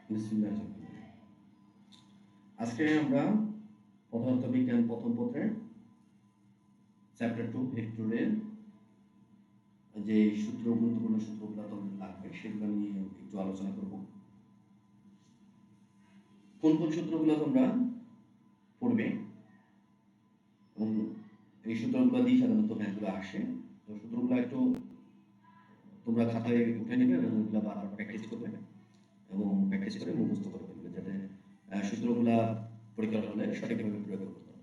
বিসমিল্লাহির রহমানির রহিম। আজকে আমরা পদার্থবিজ্ঞান প্রথম পত্রের চ্যাপ্টার 2 ভেক্টরের যে গুরুত্বপূর্ণ সূত্রগুলো তোমাদের লাগবে সেগুলো নিয়ে একটু আলোচনা করব। কোন কোন সূত্রগুলো তোমরা পড়বে এবং এই সূত্রগুলো দিয়ে সাধারণত ম্যাথগুলো আসে। তো সূত্রগুলো একটু তোমরা খাতায় উঠে নেবে এবং ওগুলো বারবার প্র্যাকটিস করবে এবং প্র্যাকটিস করে মুখস্থ করে ফেলবে যাতে সূত্রগুলা পরীক্ষার হলে সঠিকভাবে প্রয়োগ করতে পারো।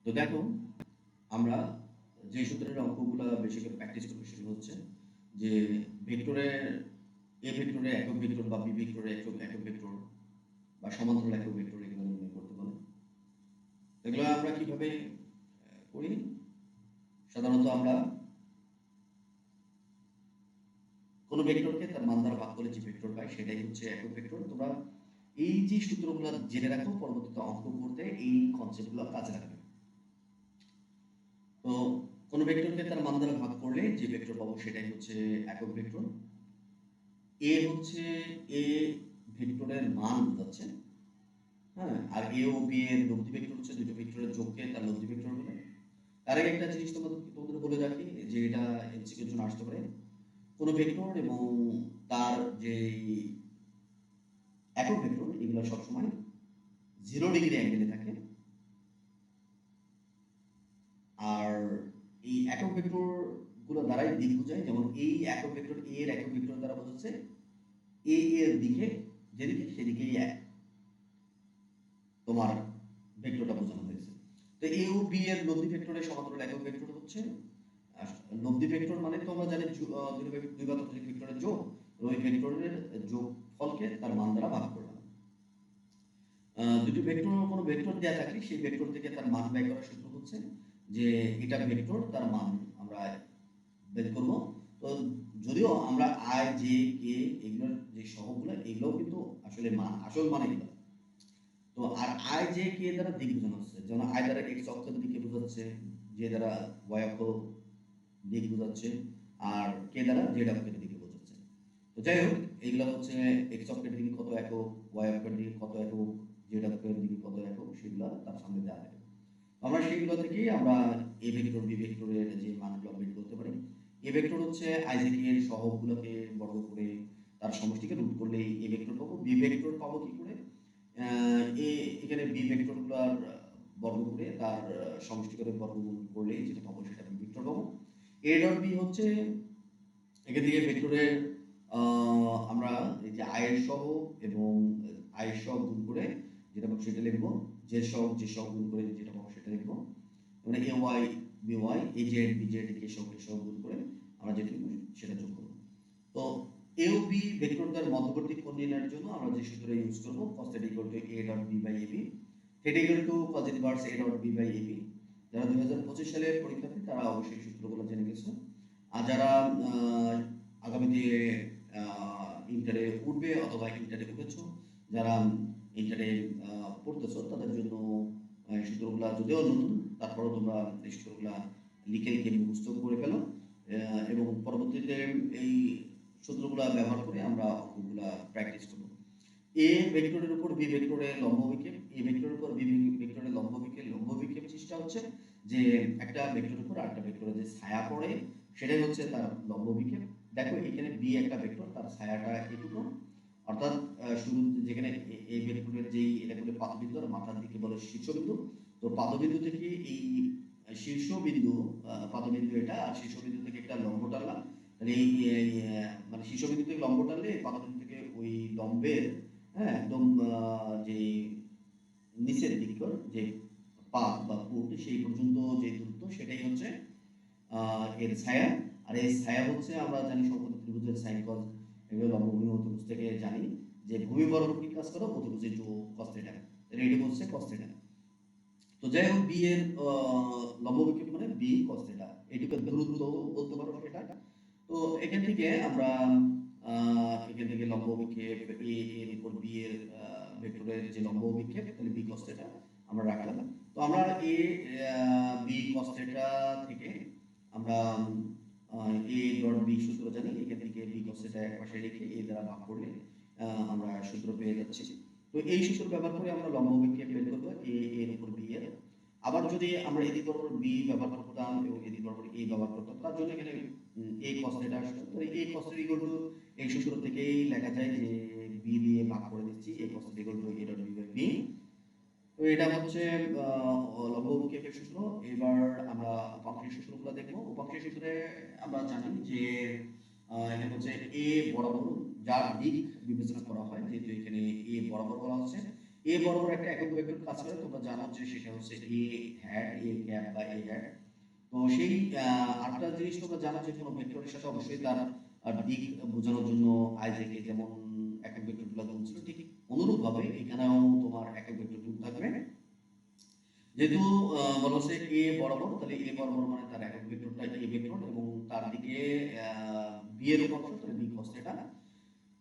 তো দেখো, আমরা যে সূত্রের অঙ্কগুলো বেশি করে প্র্যাকটিস করবো সেগুলো হচ্ছে যে ভেক্টরের এ ভেক্টরে একক ভেক্টর বা বি ভেক্টরে একক একক ভেক্টর বা সমান্তরাল একক ভেক্টর এগুলো নির্ণয় করতে বলে। এগুলো আমরা কিভাবে করি? সাধারণত আমরা কোনো ভেক্টরকে তার মান দ্বারা ভাগ করে যে ভেক্টর পাই সেটাই হচ্ছে একক ভেক্টর। তোমরা এই যে সূত্রগুলো জেনে রাখো, পরবর্তীতে অঙ্ক করতে এই কনসেপ্টগুলো কাজে লাগবে। তো কোনো ভেক্টরকে তার মান দ্বারা ভাগ করলে যে ভেক্টর পাবো সেটাই হচ্ছে একক ভেক্টর। এ হচ্ছে এ ভেক্টরের মান বোঝাচ্ছে, হ্যাঁ, আর এ ও বি এর লব্ধি ভেক্টর হচ্ছে দুটো ভেক্টরের যোগকে তার লব্ধি ভেক্টর বলে। তার আগে একটা জিনিস তোমাদের বলে রাখি যে এটা এমসিকিউর জন্য আসতে পারে। কোনো ভেক্টর এবং তার যে একক ভেক্টর এগুলো সবসময় 0 ডিগ্রি অ্যাঙ্গেলে থাকে। আর এই একক ভেক্টর গুলো দ্বারাই দিক বোঝায়। যেমন এই একক ভেক্টর এ এর একক ভেক্টর দ্বারা বোঝাচ্ছে এ এর দিকে যেদিকে সেদিকেই তোমার ভেক্টরটা বোঝানো হয়েছে। তো এ ও বি এর লব্ধি ভেক্টরের সমান্তরাল একক ভেক্টর হচ্ছে লব্ধি ভেক্টর মানে তো আমরা জানি দুই বাস্তবিক ভেক্টরের যোগ। ওই ভেক্টরের যোগ ফলকে তার মান দ্বারা ভাগ করলাম। দুটি ভেক্টর কোনো ভেক্টর দেওয়া থাকলে সেই ভেক্টর থেকে তার মান বের করার সূত্র হচ্ছে যে এটা ভেক্টর তার মান আমরা বের করব। তো যদিও আমরা আই জে কে এগুলোর যে সহগগুলো এগুলোও কিন্তু আসলে মান আসল মান এগুলো। তো আর আই জে কে দ্বারা দিক বোঝানো হচ্ছে, যেমন আই দ্বারা এক্স অক্ষের দিকে বোঝাচ্ছে, জে দ্বারা ওয়াই অক্ষ দিক বোঝাচ্ছে, আর কে দ্বারা জেড অক্ষের দিকে বোঝাচ্ছে। তো যাই হোক, এগুলো হচ্ছে এক্স অক্ষের দিকে কত একক, ওয়াই অক্ষের দিকে কত একক, জেড অক্ষের দিকে কত একক সেগুলো তার সামনে দেওয়া থাকে। আমরা সেইগুলো থেকেই আমরা এ ভেক্টর বি ভেক্টরের যে মানগুলো বের করতে পারি। এ ভেক্টর হচ্ছে আইজেকে এর সহগগুলোকে বর্গ করে তার সমষ্টিকে রুট করলে এ ভেক্টর পাবো। বি ভেক্টর পাবো কি করে? এ এখানে বি ভেক্টরগুলোর বর্গ করে তার সমষ্টি করে বর্গমূল করলে যেটা পাবো সেটা বি ভেক্টর পাবো। এ ডট বি হচ্ছে এখান থেকে ভেক্টরের আমরা এই যে আয়ের সহগ এবং আয়ের সহগ গুণ করে যেটা পাবো সেটা লিখবো, যে সহগ গুণ করে যেটা পাবো সেটা লিখবো। মানে A Y B Y, A Z B Z কে সহগ গুণ করে আমরা যেটা লিখবো সেটা যোগ করবো। তো এ ও বি ভেক্টর দ্বারা মধ্যবর্তী কোণ নির্ণয়ের জন্য আমরা যে সূত্র ইউজ করব cos θ = a dot b by ab, θ = cos inverse a dot b by ab। যারা 2025 সালের পরীক্ষার্থী তারা অবশ্যই সূত্রগুলো জেনে গেছো। আর যারা আগামীতে ইন্টারে উঠবে অথবা ইন্টারে উঠেছো, যারা ইন্টারে পড়তেছো তাদের জন্য এই সূত্রগুলা যদিও নতুন, তারপরেও তোমরা এই সূত্রগুলা লিখে লিখে মুখস্থ করে ফেলো এবং পরবর্তীতে এই সূত্রগুলা ব্যবহার করে আমরা অঙ্কগুলা প্র্যাকটিস করব। এ ভেক্টরের উপর বি ভেক্টরের লম্ব বিক্ষেপ, এ ভেক্টরের উপর বি ভেক্টরের লম্ব বিক্ষেপ চেষ্টা হচ্ছে যে একটা ভেক্টরের উপর আরেকটা ভেক্টরের যে ছায়া পড়ে সেটাই হচ্ছে তার লম্ব বিক্ষেপ। দেখো এখানে বি একটা ভেক্টর, তার ছায়াটা এটুকু, অর্থাৎ শুরু যেখানে এই ভেক্টরের যেই এটা বলে পাদবিন্দু আর মাথার দিকে বলে শীর্ষবিন্দু। তো পাদবিন্দু থেকে এই শীর্ষবিন্দু পাদবিন্দু এটা, আর শীর্ষবিন্দু থেকে একটা লম্ব টানলাম। তাহলে এই মানে শীর্ষবিন্দু থেকে লম্ব টানলে পাদবিন্দু থেকে ওই লম্বের, হ্যাঁ, একদম যে নিচের দিকর যে পাদ বা কোট সেই পর্যন্ত যে দূরত্ব সেটাই হচ্ছে এর ছায়া। আর এই ছায়া হচ্ছে আমরা জানি সমকোণী ত্রিভুজের সাইন কস, এগুলো লম্বভূমি অতিভুজ থেকে জানি যে ভূমি বরাবর কি কাজ করো, অতিভুজের যোগ cos θ। তাহলে এটা হচ্ছে cos θ। তো যাই হোক, বি এর লম্ব বিক্ষেপ মানে বি cos θ, এটুকু দূরত্ব বলতে পারো সেটা। তো এখান থেকে আমরা এখান থেকে লম্ব বিক্ষেপ এ এর উপর বি এর ভেক্টরের যে লম্ব বিক্ষেপ তাহলে বি cos θ আমরা রাখলাম। তো আমরা এ বি cos θ থেকে আমরা এ ডট বি সূত্র জানি, এখান থেকে বি cos θ এক পাশে রেখে এ দ্বারা ভাগ করলে আমরা সূত্র পেয়ে যাচ্ছি। তো এই সূত্র ব্যবহার করে আমরা লম্ব বেগকে বের করব এর উপর বি এর। আবার যদি আমরা এদিক বরাবর বি ব্যবহার করতাম এবং এদিক বরাবর এ ব্যবহার করতাম, তার জন্য এখানে এ cos θ আসতো। তো এই cos θ ইকুয়াল টু এই সূত্র থেকেই লেখা যায় যে বি দিয়ে ভাগ করে দিচ্ছি, A cos θ equal to A dot B by B. তো এটা হচ্ছে লম্ব বেগের সূত্র। এবার আমরা উপাংশের সূত্রগুলো দেখব। উপাংশের সূত্রে আমরা জানি যে এখানে হচ্ছে এ বরাবর যার দিক বিবেচনা করা হয়, যেহেতু এখানে এ বরাবর বলা হচ্ছে, এ বরাবর একটা একক ভেক্টর কাজ করে, তোমরা জানো যে সেটা হচ্ছে এ হ্যাট, এ ক্যাপ বা এ হ্যাট। তো সেই আরেকটা জিনিস তোমরা জানো যে কোনো ভেক্টরের সাথে অবশ্যই তার দিক বোঝানোর জন্য আইজেকে যেমন একক ভেক্টরগুলো গুণ ছিল, ঠিক অনুরূপভাবে এখানেও তোমার একক ভেক্টর গুণ থাকবে। যেহেতু বলা হচ্ছে এ বরাবর, তাহলে এ বরাবর মানে তার একক ভেক্টরটা এ ভেক্টর এবং তার দিকে বি এর উপাংশ, তাহলে বি cos θ।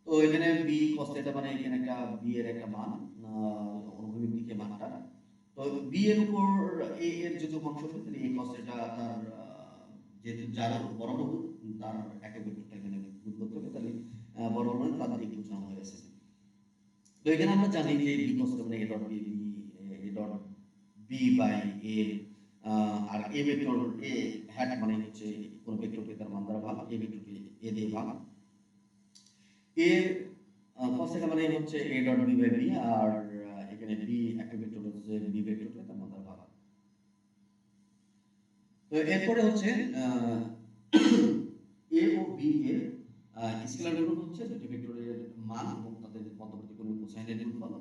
তো এখানে বি cos θ মানে এখানে একটা বি এর একটা মান, অনুভূমিক দিকে মানটা। তো বি এর উপর এ এর যদি উপাংশ হবে, তাহলে এ cos θ তার যেহেতু যার বরাবর তার একক ভেক্টরটা এখানে গুণ করতে হবে, তাহলে বরাবর মানে তার দিক বোঝানো হয়েছে। তো এখানে আমরা জানি যে বি cos θ মানে A dot B A dot B by A, আর এ ভেক্টর এ হ্যাট মানে হচ্ছে কোন ভেক্টরকে তার মান দ্বারা ভাগ, এ ভেক্টরকে এ দিয়ে ভাগ। এ cos θ মানে হচ্ছে A dot B by B, আর এখানে বি একটা ভেক্টর হচ্ছে বি ভেক্টরকে তার মান দ্বারা ভাগ। তো এরপরে হচ্ছে এ ও বি এর স্কেলার গুণন হচ্ছে দুটো ভেক্টরের মান এবং তাদের মধ্যবর্তী কোণের কোসাইনের গুণফল,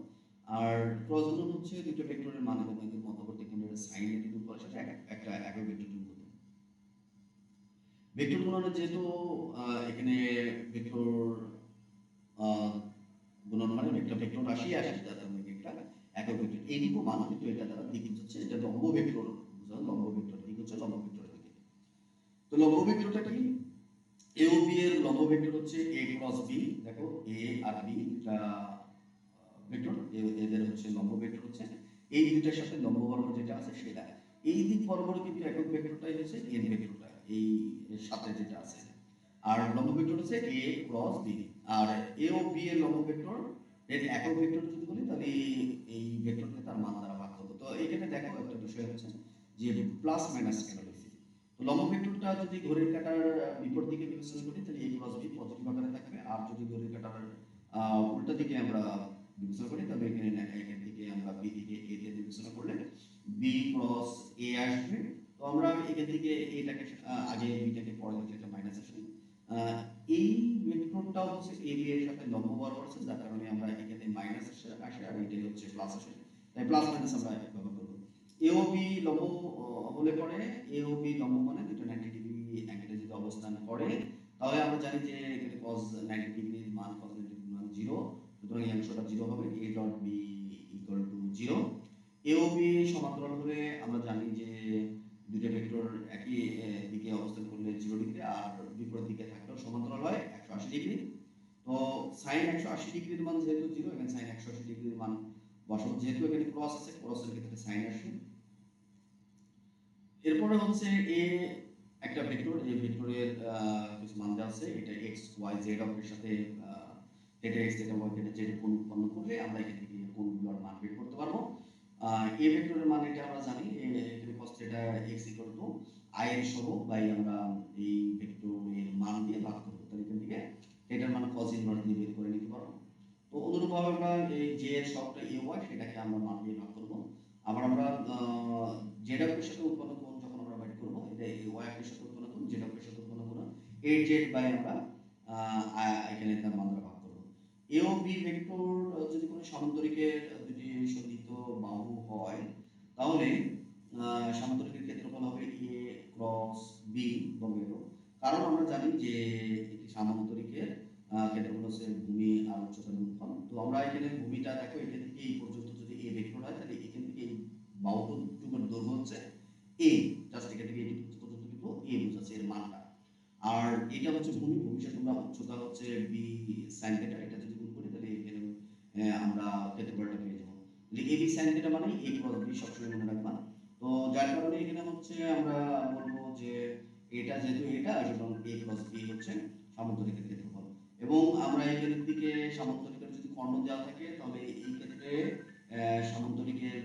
আর ক্রস গুণন হচ্ছে দুটো ভেক্টরের মান এবং এদের মধ্যবর্তী কোণের সাইনের গুণফল, সেটা একটা একক ভেক্টর গুণন। ভেক্টর গুণনের যেহেতু এখানে ভেক্টর গুণন মানে একটা ভেক্টর রাশি আসে, যাতে আমরা একটা একক ভেক্টর এইটুকু মান, কিন্তু এটা দ্বারা দিক হচ্ছে এটা লম্ব ভেক্টর, লম্ব ভেক্টর দিক হচ্ছে লম্ব ভেক্টরের দিকে। তো লম্ব ভেক্টরটা কি? এ ও বি এর লম্ব ভেক্টর হচ্ছে এ ক্রস বি। দেখো এ আর বি দুটা ভেক্টর, এদের হচ্ছে লম্ব ভেক্টর হচ্ছে এই দুইটার সাথে লম্ব বরাবর যেটা আছে সেটা। এই দিক বরাবর কিন্তু একক ভেক্টরটাই হচ্ছে এন ভেক্টরটা, এই এর সাথে যেটা আছে। আর লম্ব ভেক্টর হচ্ছে এ ক্রস বি। আর এ ও বি এর লম্ব ভেক্টর এর একক ভেক্টর যদি বলি, তাহলে এই ভেক্টরকে তার মান দ্বারা ভাগ করব। তো এখানে দেখো একটা বিষয় হচ্ছে যে প্লাস মাইনাস কেন লিখছি। তো লম্ব ভেক্টরটা যদি ঘড়ির কাঁটার বিপরীত দিকে বিবেচনা করি, তাহলে এ ক্রস বি পজিটিভ আকারে থাকবে, আর যদি ঘড়ির কাঁটার উল্টা দিকে আমরা বিবেচনা করি, তাহলে এখানে এখান থেকে আমরা বি থেকে এ তে বিবেচনা করলে বি ক্রস এ আসবে। তো আমরা এখান থেকে এটাকে আগে বিটাকে পরে লিখলে এটা মাইনাস আসবে। এই ভেক্টরটাও হচ্ছে এ বি এর সাথে লম্ব বরাবর আছে, যার কারণে আমরা এখানে মাইনাস আসে আর এটাই হচ্ছে প্লাস আসে, তাই প্লাস মাইনাস আমরা ব্যবহার করব। এ ও বি লম্ব হলে পরে এ ও বি লম্ব মানে দুটো 90 ডিগ্রি অ্যাঙ্গেলে যদি অবস্থান করে, তাহলে আমরা জানি যে এখানে cos 90 ডিগ্রির মান cos 90 ডিগ্রির মান 0, সুতরাং এই অংশটা 0 হবে। a dot B equal to 0। A ও বি সমান্তরাল হলে আমরা জানি যে দুটো ভেক্টর একই দিকে অবস্থান করলে 0 ডিগ্রি, আর বিপরীত দিকে থাকলেও সমান্তরাল হয় 180 ডিগ্রি। তো sin 180 ডিগ্রির মান যেহেতু 0, এখানে sin 180 ডিগ্রির মান বসাবো, যেহেতু এখানে ক্রস আছে, ক্রসের ক্ষেত্রে sin আসবে। এরপরে হচ্ছে এ একটা ভেক্টর, এই ভেক্টরের কিছু মান দেওয়া আছে, এটা x y z অক্ষের সাথে এটা x এটা y এটা z কোণ উৎপন্ন করলে আমরা এখান থেকে কোণগুলোর মান বের করতে পারবো। এ ভেক্টরের মান এটা আমরা জানি, এখানে cos θ x i এর সহগ বাই আমরা এই ভেক্টরের মান দিয়ে ভাগ করব, তাহলে এখান থেকে এটার মান cos ইনভার্স দিয়ে বের করে নিতে পারবো। তো অনুরূপভাবে আমরা এই j এর সহগটা a y সেটাকে আমরা মান দিয়ে ভাগ করব। আবার আমরা z অক্ষের সাথে উৎপন্ন কোণ যখন আমরা বের করব, এটা y অক্ষের সাথে উৎপন্ন কোণ, z অক্ষের সাথে উৎপন্ন কোণ এই z বাই আমরা এখানে তার মান দ্বারা ভাগ করব। a ও b ভেক্টর যদি কোনো সামান্তরিকের দুটি সন্নিহিত বাহু হয়, তাহলে সামান্তরিকের ক্ষেত্রফল হবে a ক্রস b বর্গের। কারণ আমরা জানি যে একটি সামান্তরিকের ক্ষেত্রফল হচ্ছে ভূমি আর উচ্চতার গুণফল। তো আমরা এখানে ভূমিটা দেখো, এখান থেকে এই পর্যন্ত যদি a ভেক্টর হয়, তাহলে এখান থেকে এই বাহুটুকুর দৈর্ঘ্য হচ্ছে a, জাস্ট এখান থেকে এই পর্যন্ত কিন্তু a বোঝাচ্ছে এর মানটা। আর এটা হচ্ছে ভূমি, ভূমির সাথে আমরা উচ্চতা হচ্ছে b sin θ, এটা যদি গুণ করি তাহলে এখানে আমরা ক্ষেত্রফলটা পেয়ে যাব। তাহলে ab sin θ মানে a ক্রস b সবসময় মনে রাখবা। তো যার কারণে এখানে হচ্ছে আমরা বলবো যে এটা যেহেতু এটা সুতরাং a ক্রস b হচ্ছে সামান্তরিকের ক্ষেত্রফল। এবং আমরা এখানের দিকে সামান্তরিকের যদি কর্ণ দেওয়া থাকে তাহলে এই ক্ষেত্রে সামান্তরিকের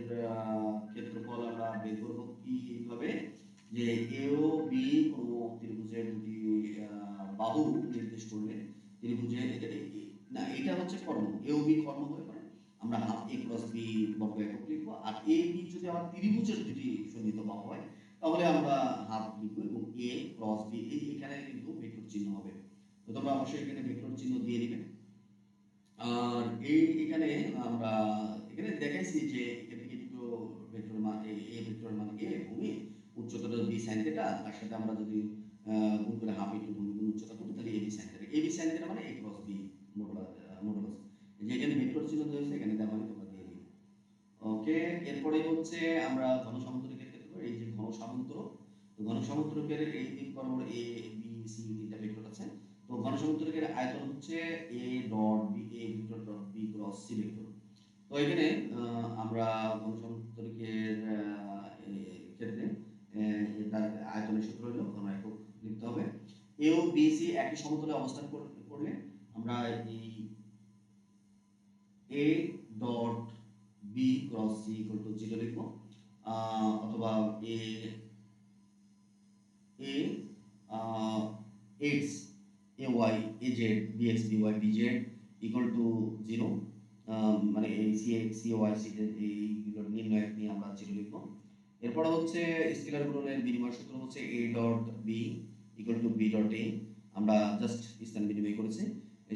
ক্ষেত্রফল আমরা বের করব কিভাবে, যে এ ও বি কোনো ত্রিভুজের দুটি বাহু নির্দেশ করলে ত্রিভুজের না এটা হচ্ছে কর্ণ, এ ও বি কর্ণ হয়ে পড়ে আমরা হাফ a ক্রস b বর্গ একক লিখবো। আর a b যদি আবার ত্রিভুজের দুটি সন্নিহিত বাহু হয় তাহলে আমরা হাফ লিখবো এবং a ক্রস b এখানে কিন্তু ভেক্টর চিহ্ন হবে। তো তোমরা অবশ্যই এখানে ভেক্টর চিহ্ন দিয়ে দিবে। আর এখানে আমরা এখানে দেখাইছি যে এখান থেকে দুটো ভেক্টর মান a ভেক্টর মান a ভূমি উচ্চতাটা b sin θ, তার সাথে আমরা যদি গুণ করে হাফ ইনটু ভূমি গুণ উচ্চতা করি তাহলে ab sin θ, ab sin θ মানে a ক্রস b মডুলাস যে এখানে ভেক্টর চিহ্ন দিয়েছে এখানে দেওয়া হয় তোমরা দিয়ে দিবে। ওকে, এরপরে হচ্ছে আমরা ঘন সামান্তরিকের ক্ষেত্রে এই যে ঘন সামান্তরক, তো ঘন সামান্তরিকের এই দিক বরাবর a b c তিনটা ভেক্টর আছে। তো ঘন সামান্তরিকের আয়তন হচ্ছে a dot b a vector dot b cross c vector. তো এখানে আমরা ঘন সামান্তরিকের ক্ষেত্রে তার আয়তনের সূত্র হলো ঘন একক লিখতে হবে। a ও b c একই সমতলে অবস্থান করলে আমরা এই a dot b cross c equal to 0 লিখব, অথবা a x ay az bx by bz equal to 0, মানে এই cx cy এইগুলো নির্ণয় নিয়ে আমরা 0 লিখব। এরপর হচ্ছে স্কেলার গুণনের বিনিময় সূত্র হচ্ছে a dot b equal to b dot a, আমরা জাস্ট স্থান বিনিময় করেছি।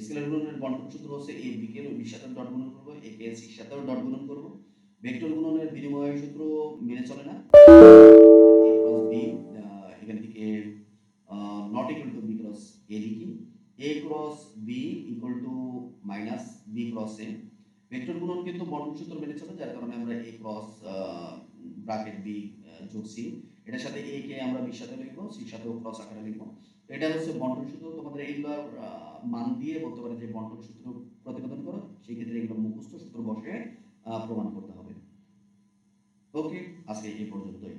স্কেলার গুণনের বন্টন সূত্র হচ্ছে a b কে b সাথে ডট গুণন করব, a কে c সাথে ডট গুণন করব। ভেক্টর গুণনের বিনিময় সূত্র মেনে চলে না, a ক্রস b এখান থেকে not equal to b cross a লিখি, a cross b equal to minus b cross a। Vector গুণন কিন্তু বন্টন সূত্র মেনে চলে, যার কারণে আমরা a ক্রস ব্র্যাকেট b যোগ c, এটার সাথে a কে আমরা b সাথে লিখবো, c সাথেও ক্রস আকারে লিখবো। এটা হচ্ছে বন্টন সূত্র। তোমাদের এইগুলোর মান দিয়ে বলতে পারে যে বন্টন সূত্র প্রতিপাদন করো, সেই ক্ষেত্রে এগুলো মুখস্থ সূত্র বসে প্রমাণ করতে হবে। ওকে, আজকে এই পর্যন্তই।